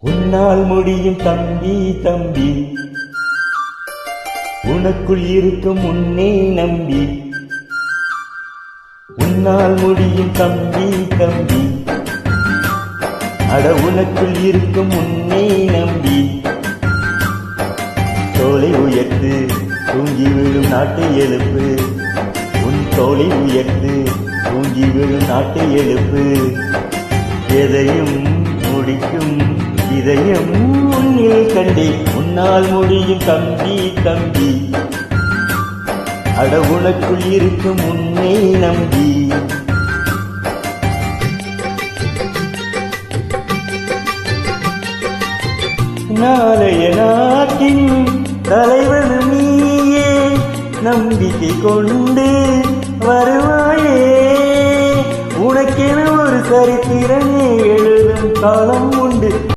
உன்னால் முடியும் தம்பி தம்பி, உனக்குள் இருக்கும் உன்னை நம்பி. உன்னால் முடியும் தம்பி தம்பி, அட உனக்குள் இருக்கும் உன்னை நம்பி. தோளை உயர்த்து தூங்கி விழும் நாட்டை எழுப்பு, உன் தோளை உயர்த்து தூங்கி விழும் நாட்டை எழுப்பு. எதையும் முடிக்கும் இதயம் உன்னில் கண்டே. உன்னால் முடியும் தம்பி தம்பி, அட உனக்குள் இருக்கும் உன்னை நம்பி. நாளைய நாட்டின் தலைவன் நீயே, நம்பிக்கை கொண்டு வருவாயே. உனக்கென ஒரு சரித்திரமே எழுதும் காலம் உண்டு.